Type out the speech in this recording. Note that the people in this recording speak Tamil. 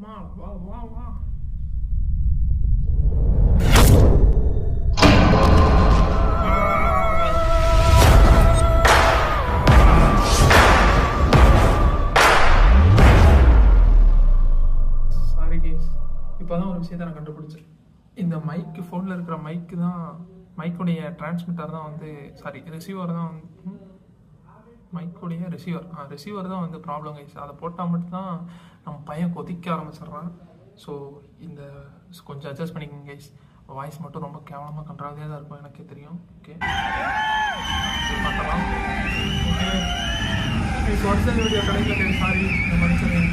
வா வா வா வா. சாரி கேஸ், இப்போதான் ஒரு விஷயத்தை நான் கண்டுபிடிச்சேன். இந்த மைக்கு, ஃபோனில் இருக்கிற மைக்கு தான், மைக்குடைய டிரான்ஸ்மிட்டர் தான் வந்து, சாரி ரிசீவர் தான் வந்து, மைக்குடைய ரிசீவர் தான் வந்து ப்ராப்ளம் கைஸ். அதை போட்டால் மட்டும்தான் நம்ம பையன் கொதிக்க ஆரம்பிச்சிடுறான். ஸோ இந்த கொஞ்சம் அட்ஜஸ்ட் பண்ணிக்கோங்க கைஸ். வாய்ஸ் மட்டும் ரொம்ப கேவலமாக கண்ட்ராவியாக தான் இருக்கும், எனக்கே தெரியும். ஓகே பார்க்கலாம். ஓகே ஒரிஜினல் வீடியோ கிடைக்கல, சாரி, இந்த மனுஷன்